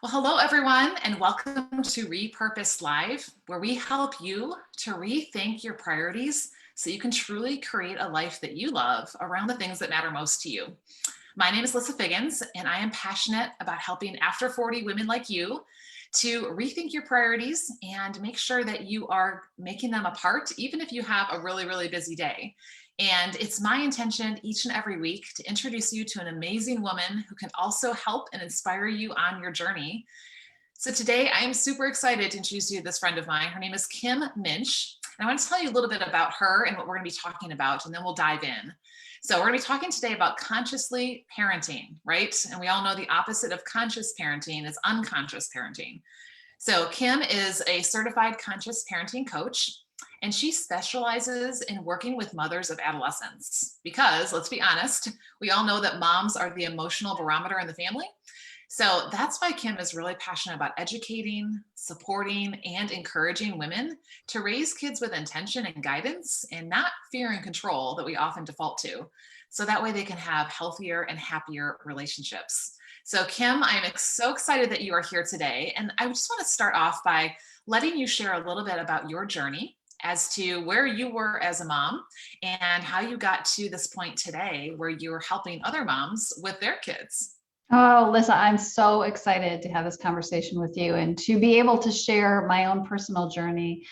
Well, hello everyone, and welcome to Repurpose Live, where we help you to rethink your priorities so you can truly create a life that you love around the things that matter most to you. My name is Alyssa Figgins, and I am passionate about helping after 40 women like you to rethink your priorities and make sure that you are making them a part, even if you have a really, really busy day. And it's my intention each and every week to introduce you to an amazing woman who can also help and inspire you on your journey. So today I am super excited to introduce you to this friend of mine. Her name is Kim Minch. And I want to tell you a little bit about her and what we're going to be talking about, and then we'll dive in. So we're going to be talking today about consciously parenting, right? And we all know the opposite of conscious parenting is unconscious parenting. So Kim is a certified conscious parenting coach, and she specializes in working with mothers of adolescents because, let's be honest, we all know that moms are the emotional barometer in the family. So that's why Kim is really passionate about educating, supporting, and encouraging women to raise kids with intention and guidance and not fear and control that we often default to. So that way they can have healthier and happier relationships. So Kim, I'm so excited that you are here today. And I just want to start off by letting you share a little bit about your journey as to where you were as a mom and how you got to this point today where you're helping other moms with their kids. Oh, Alyssa, I'm so excited to have this conversation with you and to be able to share my own personal journey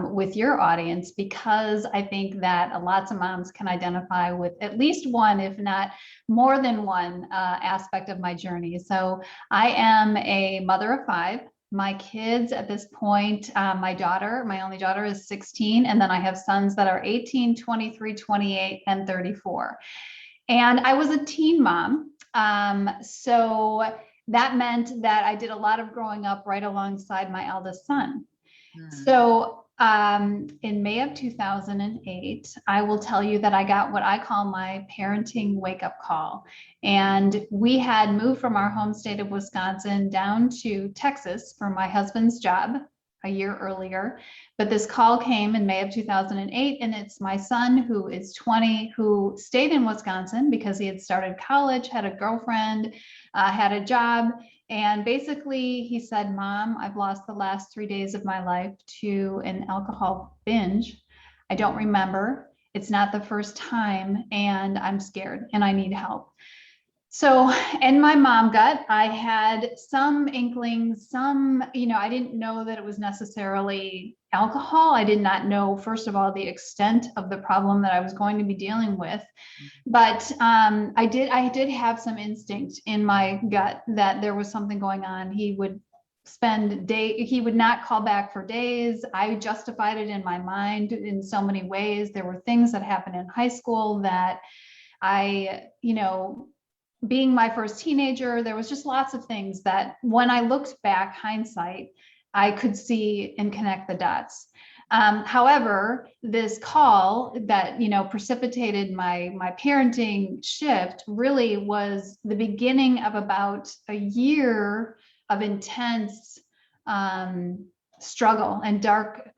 with your audience, because I think that lots of moms can identify with at least one, if not more than one aspect of my journey. So I am a mother of five. My kids at this point, my only daughter is 16, and then I have sons that are 18, 23, 28, and 34. And I was a teen mom. So that meant that I did a lot of growing up right alongside my eldest son. So in May of 2008, I will tell you that I got what I call my parenting wake-up call. And we had moved from our home state of Wisconsin down to Texas for my husband's job a year earlier. But this call came in May of 2008, and it's my son, who is 20, who stayed in Wisconsin because he had started college, had a girlfriend, had a job. And basically he said, "Mom, I've lost the last 3 days of my life to an alcohol binge. I don't remember. It's not the first time, and I'm scared and I need help." So in my mom gut, I had some inklings, I didn't know that it was necessarily alcohol. I did not know, first of all, the extent of the problem that I was going to be dealing with. But I did have some instinct in my gut that there was something going on. He would he would not call back for days. I justified it in my mind in so many ways. There were things that happened in high school that being my first teenager, there was just lots of things that when I looked back, hindsight, I could see and connect the dots. However, this call that, precipitated my parenting shift really was the beginning of about a year of intense struggle and dark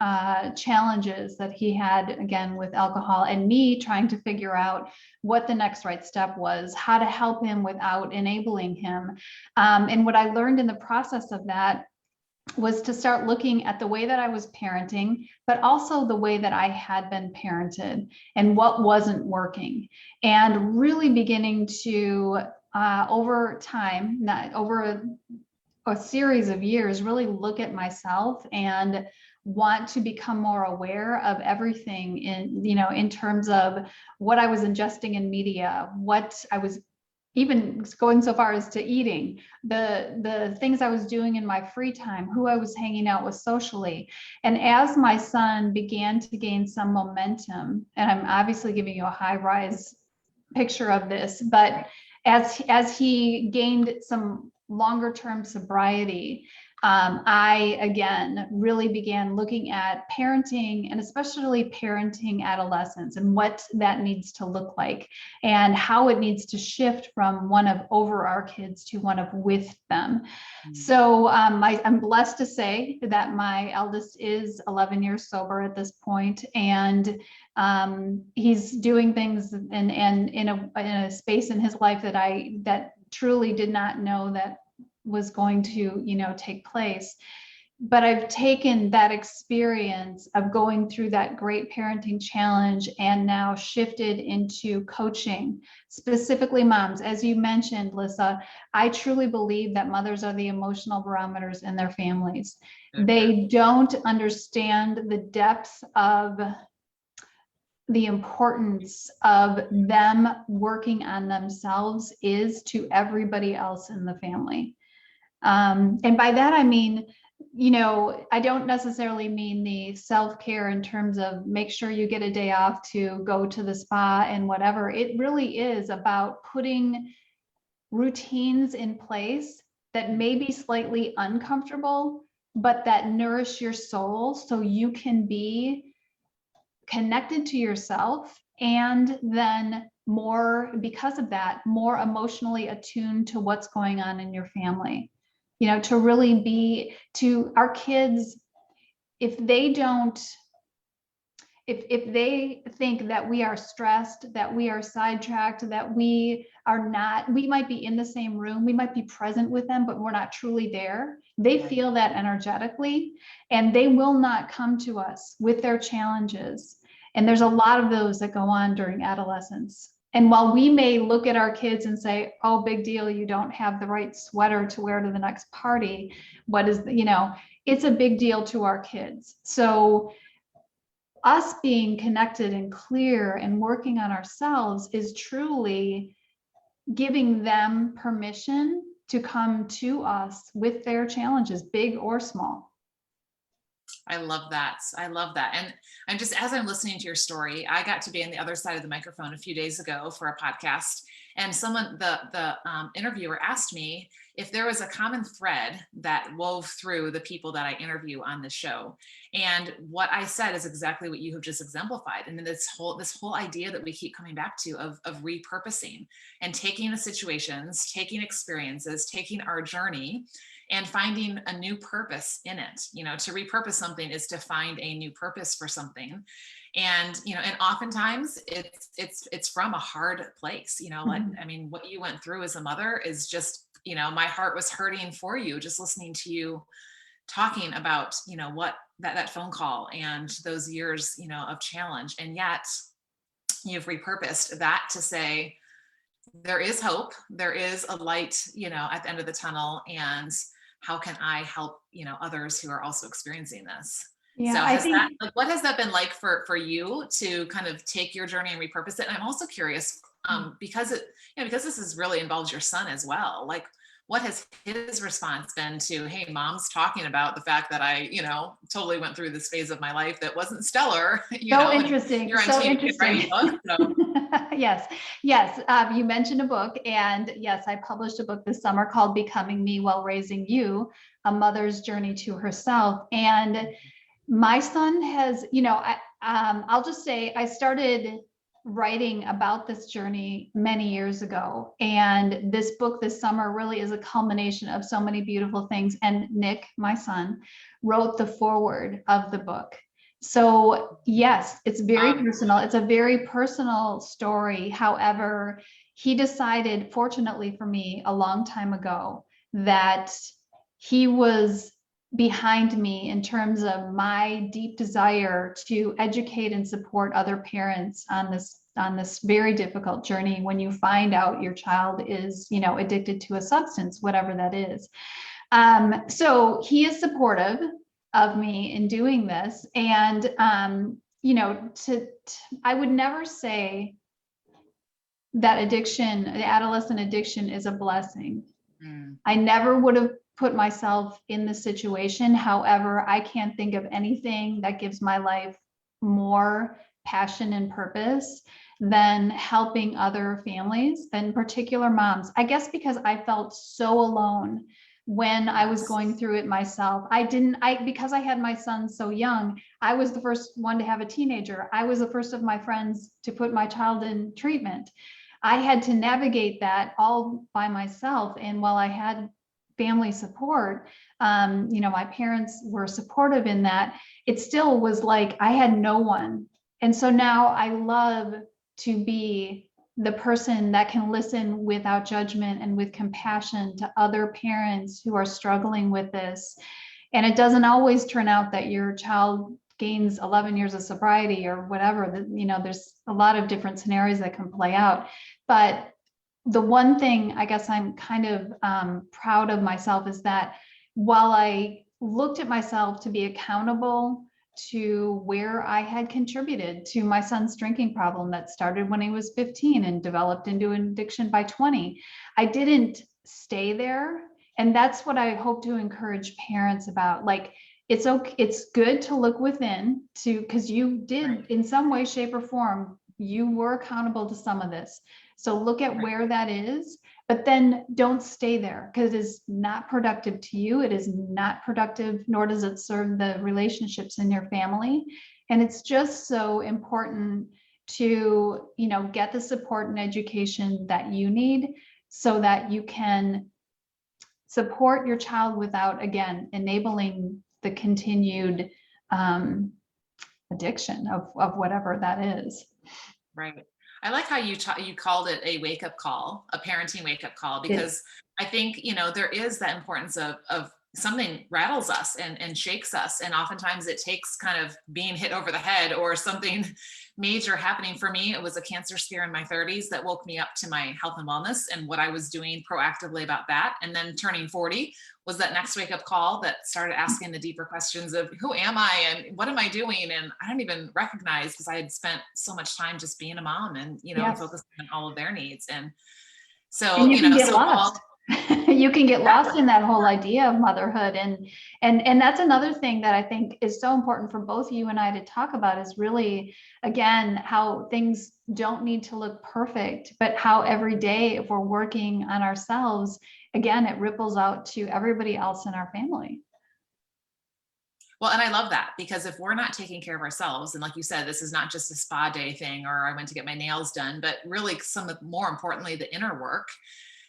challenges that he had, again, with alcohol, and me trying to figure out what the next right step was, how to help him without enabling him. And what I learned in the process of that was to start looking at the way that I was parenting, but also the way that I had been parented and what wasn't working, and really beginning to, over time, not over a series of years, really look at myself and want to become more aware of everything in terms of what I was ingesting in media, what I was even going so far as to eating, the things I was doing in my free time, who I was hanging out with socially. And as my son began to gain some momentum, and I'm obviously giving you a high rise picture of this, but as he gained some longer term sobriety, I again really began looking at parenting, and especially parenting adolescents, and what that needs to look like, and how it needs to shift from one of over our kids to one of with them. So I'm blessed to say that my eldest is 11 years sober at this point, and he's doing things in a space in his life that truly did not know that was going to, take place. But I've taken that experience of going through that great parenting challenge and now shifted into coaching, specifically moms. As you mentioned, Alyssa, I truly believe that mothers are the emotional barometers in their families. They don't understand the depth of the importance of them working on themselves is to everybody else in the family. And by that, I mean, I don't necessarily mean the self-care in terms of make sure you get a day off to go to the spa and whatever. It really is about putting routines in place that may be slightly uncomfortable, but that nourish your soul so you can be connected to yourself, and then because of that, more emotionally attuned to what's going on in your family. To really be to our kids, if they don't, if they think that we are stressed, that we are sidetracked, that we are not, we might be in the same room, we might be present with them, but we're not truly there. They feel that energetically, and they will not come to us with their challenges. And there's a lot of those that go on during adolescence. And while we may look at our kids and say, oh, big deal, you don't have the right sweater to wear to the next party, it's a big deal to our kids. So us being connected and clear and working on ourselves is truly giving them permission to come to us with their challenges, big or small. I love that. I love that. And I'm just, as I'm listening to your story, I got to be on the other side of the microphone a few days ago for a podcast. And the interviewer asked me if there was a common thread that wove through the people that I interview on the show. And what I said is exactly what you have just exemplified. And this whole idea that we keep coming back to of repurposing and taking the situations, taking experiences, taking our journey, and finding a new purpose in it. To repurpose something is to find a new purpose for something. And, and oftentimes it's from a hard place, like, I mean, what you went through as a mother is just, my heart was hurting for you, just listening to you talking about, what that phone call and those years, of challenge. And yet you've repurposed that to say, there is hope, there is a light, at the end of the tunnel. And how can I help, others who are also experiencing this? Yeah, So what has that been like for you to kind of take your journey and repurpose it? And I'm also curious, because this is really involves your son as well. Like, what has his response been to, hey, mom's talking about the fact that I, totally went through this phase of my life that wasn't stellar. Interesting. You're on so TV interesting. Book, so. Yes. You mentioned a book, and yes, I published a book this summer called Becoming Me While Raising You, A Mother's Journey to Herself. And my son has, I'll just say I started writing about this journey many years ago. And this book this summer really is a culmination of so many beautiful things. And Nick, my son, wrote the foreword of the book. So yes, it's very personal. It's a very personal story. However, he decided, fortunately for me, a long time ago, that he was behind me in terms of my deep desire to educate and support other parents on this very difficult journey when you find out your child is, addicted to a substance, whatever that is. So he is supportive of me in doing this. And, I would never say that adolescent addiction is a blessing. I never would have put myself in this situation. However, I can't think of anything that gives my life more passion and purpose than helping other families, in particular moms. I guess because I felt so alone when I was going through it myself. Because I had my son so young, I was the first one to have a teenager. I was the first of my friends to put my child in treatment. I had to navigate that all by myself. And while I had family support, my parents were supportive in that, it still was like I had no one. And so now I love to be the person that can listen without judgment and with compassion to other parents who are struggling with this. And it doesn't always turn out that your child gains 11 years of sobriety or whatever. There's a lot of different scenarios that can play out. But the one thing I guess I'm kind of proud of myself is that while I looked at myself to be accountable to where I had contributed to my son's drinking problem that started when he was 15 and developed into an addiction by 20, I didn't stay there. And that's what I hope to encourage parents about. Like, it's okay, it's good to look within because you did, Right. in some way, shape, or form, you were accountable to some of this. So look at where that is, but then don't stay there, because it is not productive to you. It is not productive, nor does it serve the relationships in your family. And it's just so important to, get the support and education that you need so that you can support your child without, again, enabling the continued addiction of whatever that is. Right. I like how you called it a wake up call, a parenting wake up call, because I think, there is that importance of something rattles us and shakes us. And oftentimes it takes kind of being hit over the head or something major happening. For me, it was a cancer scare in my 30s that woke me up to my health and wellness and what I was doing proactively about that. And then turning 40 was that next wake up call that started asking the deeper questions of who am I and what am I doing? And I don't even recognize, because I had spent so much time just being a mom and, Yes. focusing on all of their needs. And so, And you can get so lost. You can get lost in that whole idea of motherhood. And that's another thing that I think is so important for both you and I to talk about, is really, again, how things don't need to look perfect, but how every day, if we're working on ourselves, again, it ripples out to everybody else in our family. Well, and I love that, because if we're not taking care of ourselves, and like you said, this is not just a spa day thing, or I went to get my nails done, but really more importantly, the inner work,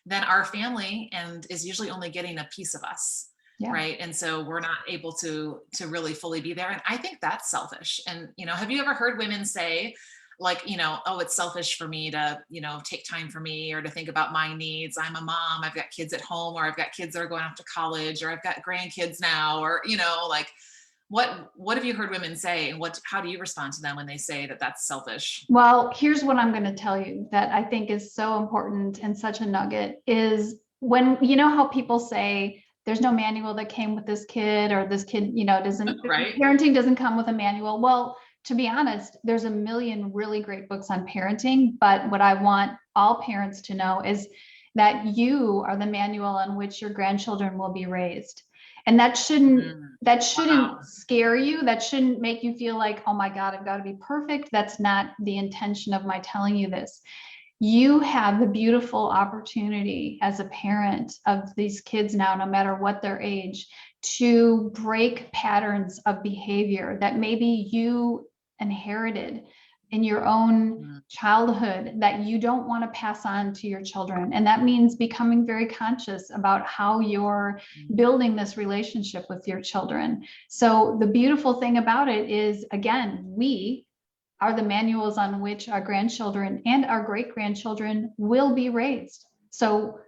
then our family is usually only getting a piece of us. Yeah. Right. And so we're not able to really fully be there. And I think that's selfish. And, have you ever heard women say, like, oh, it's selfish for me to, take time for me or to think about my needs. I'm a mom, I've got kids at home, or I've got kids that are going off to college, or I've got grandkids now, or, like, what have you heard women say, and how do you respond to them when they say that that's selfish? Well, here's what I'm going to tell you that I think is so important and such a nugget is when, how people say there's no manual that came with this kid, or this kid, doesn't, Right. parenting doesn't come with a manual. Well, to be honest, there's a million really great books on parenting, but what I want all parents to know is that you are the manual on which your grandchildren will be raised. And that shouldn't Wow. scare you. That shouldn't make you feel like, oh my God, I've got to be perfect. That's not the intention of my telling you this. You have the beautiful opportunity as a parent of these kids now, no matter what their age, to break patterns of behavior that maybe you inherited in your own childhood that you don't want to pass on to your children. And that means becoming very conscious about how you're building this relationship with your children. So the beautiful thing about it is, again, we are the manuals on which our grandchildren and our great-grandchildren will be raised. So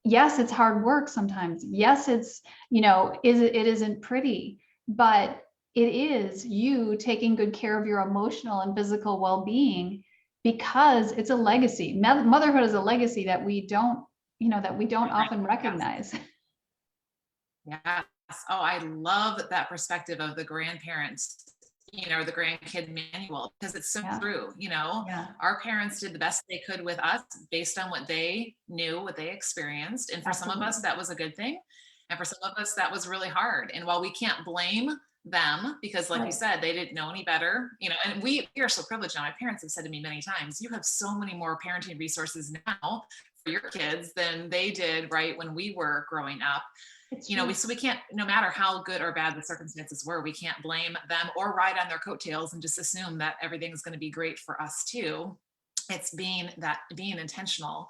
yes, it's hard work sometimes. Yes, it's, it isn't pretty, but it is you taking good care of your emotional and physical well-being, because it's a legacy. Motherhood is a legacy that we don't, often recognize. Yes. Oh, I love that perspective of the grandparents, the grandkid manual, because it's so true. Our parents did the best they could with us based on what they knew, what they experienced. And for some of us, that was a good thing. And for some of us, that was really hard. And while we can't blame them, because like you said, they didn't know any better, and we are so privileged now. My parents have said to me many times, you have so many more parenting resources now for your kids than they did right when we were growing up. So we can't, no matter how good or bad the circumstances were, we can't blame them or ride on their coattails and just assume that everything's going to be great for us too. It's being intentional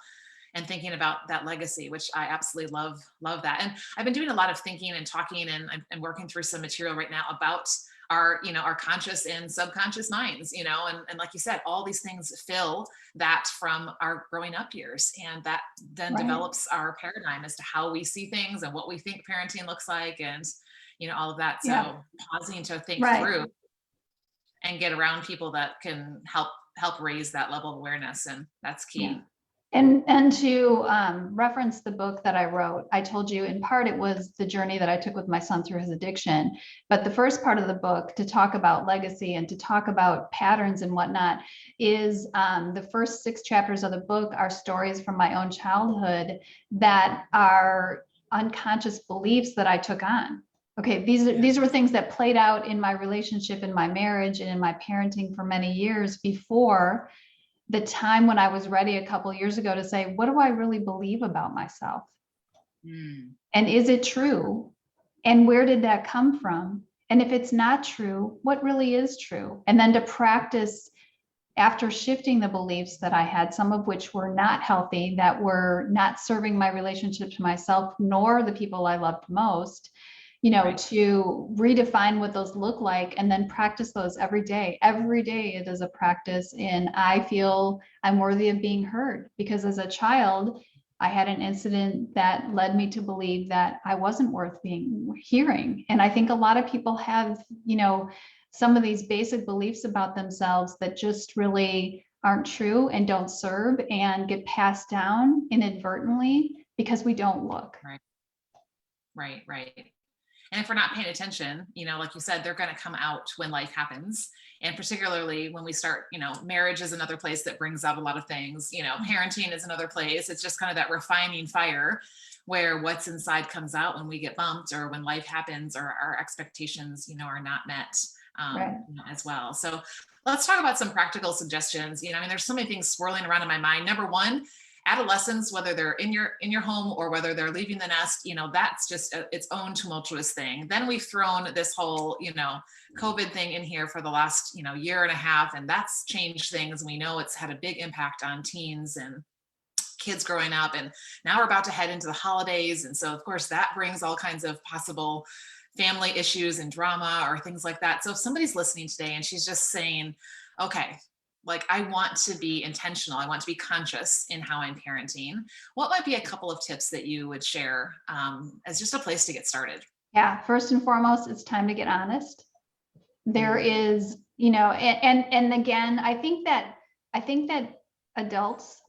and thinking about that legacy, which I absolutely love that. And I've been doing a lot of thinking and talking, and I'm working through some material right now about our conscious and subconscious minds, and like you said, all these things fill that from our growing up years. And that then Right. develops our paradigm as to how we see things and what we think parenting looks like, and all of that. Yeah. So pausing to think Right. through and get around people that can help raise that level of awareness, and that's Yeah. key. And to reference the book that I wrote, I told you in part it was the journey that I took with my son through his addiction. But the first part of the book, to talk about legacy and to talk about patterns and whatnot, is the first 6 chapters of the book are stories from my own childhood that are unconscious beliefs that I took on. Okay, these were things that played out in my relationship, in my marriage, and in my parenting for many years before the time when I was ready a couple of years ago to say, what do I really believe about myself? Mm. And is it true? And where did that come from? And if it's not true, what really is true? And then to practice after shifting the beliefs that I had, some of which were not healthy, that were not serving my relationship to myself, nor the people I loved most, Right. to redefine what those look like and then practice those every day. Every day it is a practice, and I feel I'm worthy of being heard, because as a child, I had an incident that led me to believe that I wasn't worth being hearing. And I think a lot of people have, some of these basic beliefs about themselves that just really aren't true and don't serve, and get passed down inadvertently because we don't look. Right. And if we're not paying attention, like you said, they're going to come out when life happens. And particularly when we start, marriage is another place that brings out a lot of things, parenting is another place. It's just kind of that refining fire where what's inside comes out when we get bumped, or when life happens, or our expectations, are not met, Right. as well. So let's talk about some practical suggestions. There's so many things swirling around in my mind. Number one, adolescents, whether they're in your home or whether they're leaving the nest, that's just its own tumultuous thing. Then we've thrown this whole, COVID thing in here for the last, year and a half, and that's changed things. We know it's had a big impact on teens and kids growing up, and now we're about to head into the holidays. And so of course that brings all kinds of possible family issues and drama or things like that. So if somebody's listening today and she's just saying, okay, like, I want to be intentional, I want to be conscious in how I'm parenting, what might be a couple of tips that you would share as just a place to get started? Yeah. First and foremost, it's time to get honest. There is, and again, I think that adults,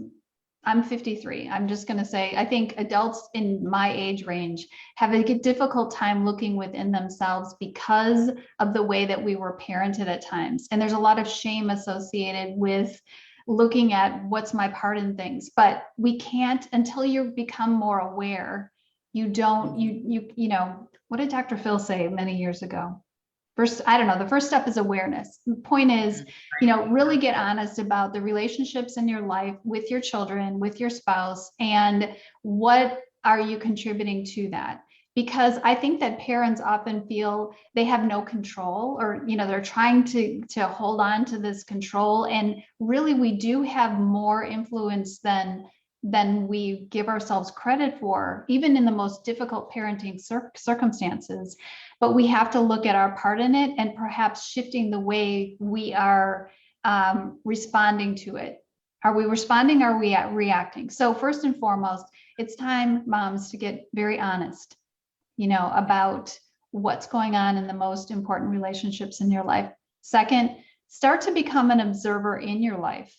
I'm 53. I'm just going to say, I think adults in my age range have a difficult time looking within themselves because of the way that we were parented at times. And there's a lot of shame associated with looking at what's my part in things, but we can't, until you become more aware. You don't, what did Dr. Phil say many years ago? First, I don't know, the first step is awareness. The point is, really get honest about the relationships in your life with your children, with your spouse, and what are you contributing to that? Because I think that parents often feel they have no control, or, they're trying to hold on to this control. And really, we do have more influence than we give ourselves credit for, even in the most difficult parenting circumstances. But we have to look at our part in it, and perhaps shifting the way we are responding to it. Are we responding? Or are we reacting? So first and foremost, it's time, moms, to get very honest, about what's going on in the most important relationships in your life. Second, start to become an observer in your life.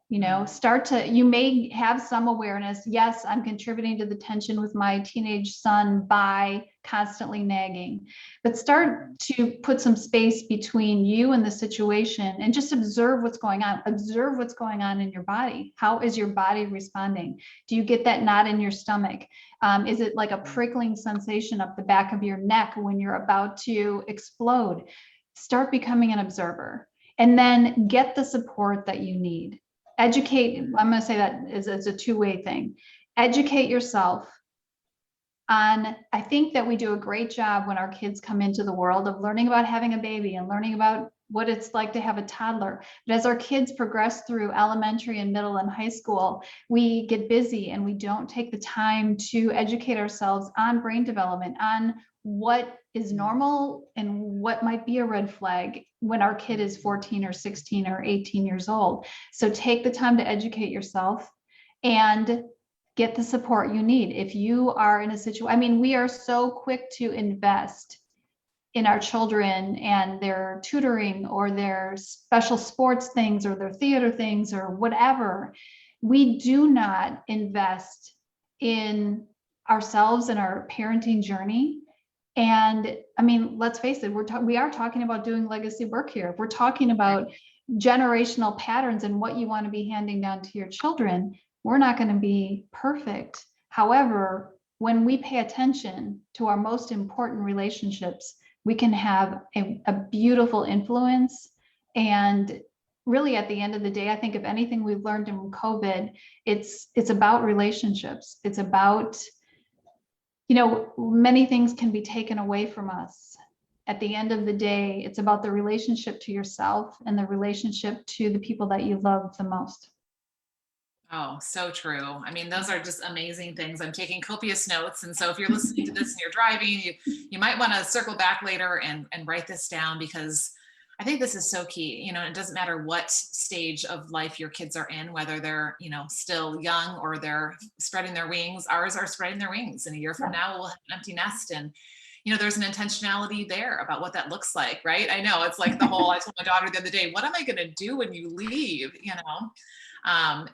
You may have some awareness. Yes, I'm contributing to the tension with my teenage son by constantly nagging, but start to put some space between you and the situation, and just observe what's going on. Observe what's going on in your body. How is your body responding? Do you get that knot in your stomach? Is it like a prickling sensation up the back of your neck when you're about to explode? Start becoming an observer, and then get the support that you need. Educate. I'm going to say that is a two-way thing. Educate yourself on, I think that we do a great job when our kids come into the world of learning about having a baby and learning about what it's like to have a toddler. But as our kids progress through elementary and middle and high school, we get busy and we don't take the time to educate ourselves on brain development, on what is normal and what might be a red flag when our kid is 14 or 16 or 18 years old. So take the time to educate yourself and get the support you need. If you are in a situation, I mean, we are so quick to invest in our children and their tutoring or their special sports things or their theater things or whatever. We do not invest in ourselves and our parenting journey. And I mean, let's face it, we are talking about doing legacy work here. If we're talking about generational patterns and what you want to be handing down to your children, we're not going to be perfect. However, when we pay attention to our most important relationships, we can have a beautiful influence. And really, at the end of the day, I think if anything we've learned in COVID, it's about relationships. It's about, you know, many things can be taken away from us. At the end of the day, it's about the relationship to yourself and the relationship to the people that you love the most. Oh, so true. I mean, those are just amazing things. I'm taking copious notes. And so if you're listening to this and you're driving, you might want to circle back later and write this down, because I think this is so key. You know, it doesn't matter what stage of life your kids are in, whether they're, you know, still young or they're spreading their wings. Ours are spreading their wings. And a year from now, we'll have an empty nest. And, you know, there's an intentionality there about what that looks like, right? I know it's like the whole, I told my daughter the other day, what am I going to do when you leave, you know?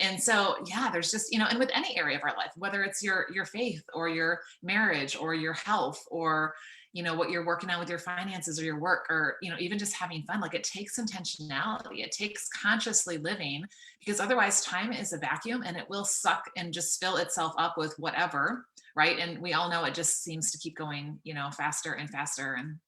And so, yeah, there's just, you know, and with any area of our life, whether it's your faith or your marriage or your health or, you know, what you're working on with your finances or your work, or, you know, even just having fun, like it takes intentionality. It takes consciously living, because otherwise time is a vacuum and it will suck and just fill itself up with whatever. Right. And we all know it just seems to keep going, you know, faster and faster. And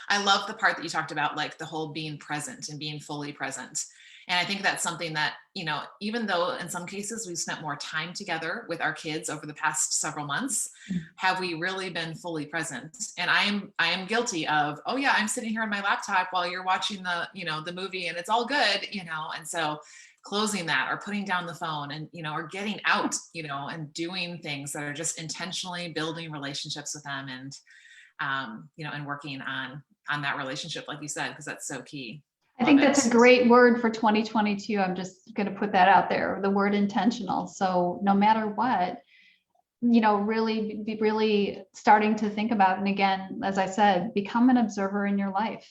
I love the part that you talked about, like the whole being present and being fully present. And I think that's something that, you know, even though in some cases we've spent more time together with our kids over the past several months, have we really been fully present? And I am guilty of, oh yeah, I'm sitting here on my laptop while you're watching the, you know, the movie and it's all good, you know, and so closing that or putting down the phone and, you know, or getting out, you know, and doing things that are just intentionally building relationships with them and, you know, and working on that relationship, like you said, because that's so key. I think that's a great word for 2022. I'm just going to put that out there, the word intentional. So no matter what, you know, really be really starting to think about, and again, as I said, become an observer in your life.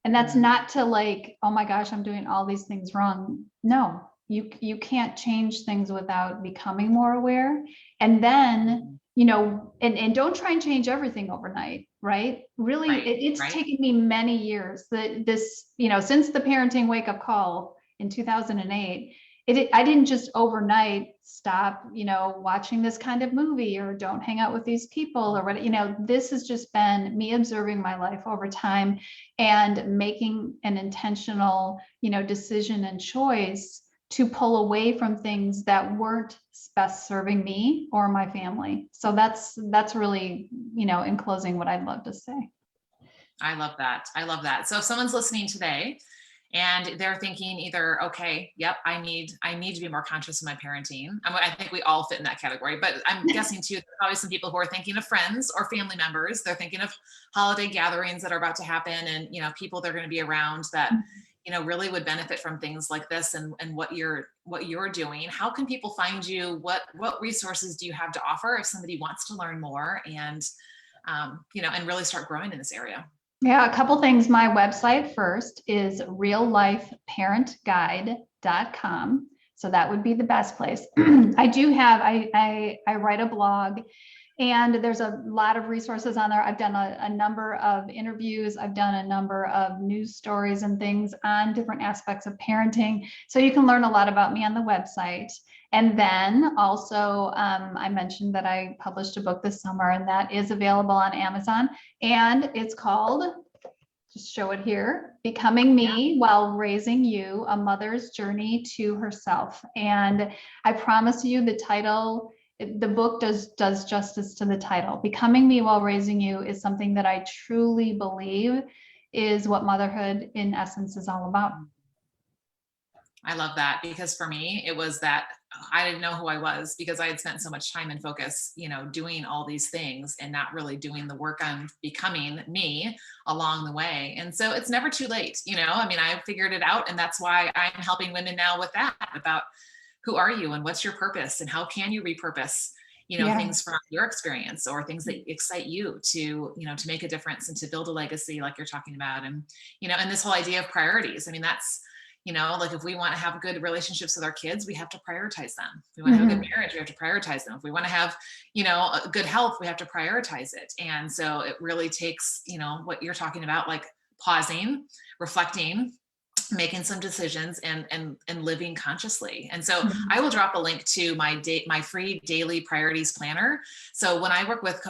And that's not to like, oh my gosh, I'm doing all these things wrong. No, you can't change things without becoming more aware. And then, you know, and don't try and change everything overnight, right? Really, it's taken me many years that this, you know, since the parenting wake up call in 2008, I didn't just overnight stop, you know, watching this kind of movie or don't hang out with these people or what, you know, this has just been me observing my life over time and making an intentional, you know, decision and choice to pull away from things that weren't best serving me or my family. So that's really, you know, in closing, what I'd love to say. I love that. I love that. So if someone's listening today and they're thinking either, okay, yep, I need to be more conscious of my parenting. I think we all fit in that category, but I'm guessing too, there's probably some people who are thinking of friends or family members. They're thinking of holiday gatherings that are about to happen and, you know, people they're going to be around that, you know, really would benefit from things like this and what you're doing. How can people find you? What resources do you have to offer if somebody wants to learn more and, you know, and really start growing in this area? Yeah, a couple things. My website first is reallifeparentguide.com. So that would be the best place. I do have, I write a blog and there's a lot of resources on there. I've done a number of interviews. I've done a number of news stories and things on different aspects of parenting. So you can learn a lot about me on the website. And then also, I mentioned that I published a book this summer and that is available on Amazon. And it's called, just show it here, Becoming Me While Raising You, A Mother's Journey to Herself. And I promise you the title, the book does justice to the title. Becoming Me While Raising You is something that I truly believe is what motherhood in essence is all about. I love that, because for me, it was that I didn't know who I was because I had spent so much time and focus, doing all these things and not really doing the work on becoming me along the way. And so it's never too late. I figured it out. And that's why I'm helping women now with that, about who are you and what's your purpose and how can you repurpose things from your experience or things that excite you to make a difference and to build a legacy like you're talking about. And this whole idea of priorities. That's, like if we want to have good relationships with our kids, we have to prioritize them. If we want to have a good marriage, we have to prioritize them. If we want to have, a good health, we have to prioritize it. And so it really takes, what you're talking about, like pausing, reflecting, making some decisions and living consciously. And so I will drop a link to my free daily priorities planner. So when I work with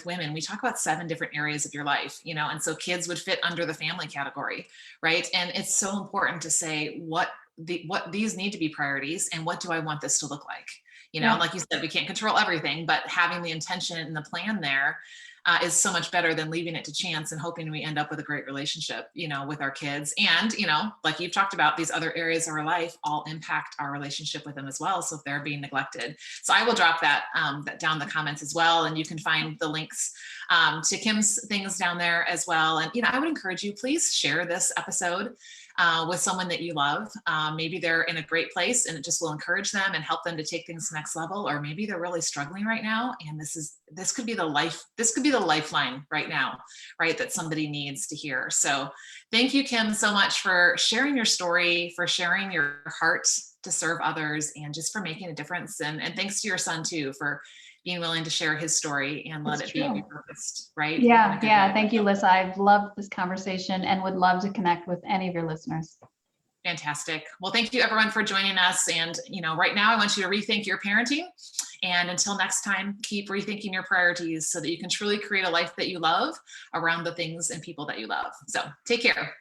women, we talk about 7 different areas of your life, and so kids would fit under the family category, right? And it's so important to say what these need to be priorities and what do I want this to look like? Like you said, we can't control everything, but having the intention and the plan there is so much better than leaving it to chance and hoping we end up with a great relationship, with our kids. And, like you've talked about, these other areas of our life all impact our relationship with them as well. So if they're being neglected. So I will drop that down in the comments as well. And you can find the links to Kim's things down there as well. And, I would encourage you, please share this episode with someone that you love. Maybe they're in a great place and it just will encourage them and help them to take things to the next level. Or maybe they're really struggling right now. And this could be the lifeline right now, right? That somebody needs to hear. So thank you, Kim, so much for sharing your story, for sharing your heart to serve others, and just for making a difference. And thanks to your son too, for being willing to share his story and let it be repurposed, right? Yeah. Thank you, Alyssa. I've loved this conversation and would love to connect with any of your listeners. Fantastic. Well, thank you everyone for joining us. And, right now I want you to rethink your parenting. And until next time, keep rethinking your priorities so that you can truly create a life that you love around the things and people that you love. So take care.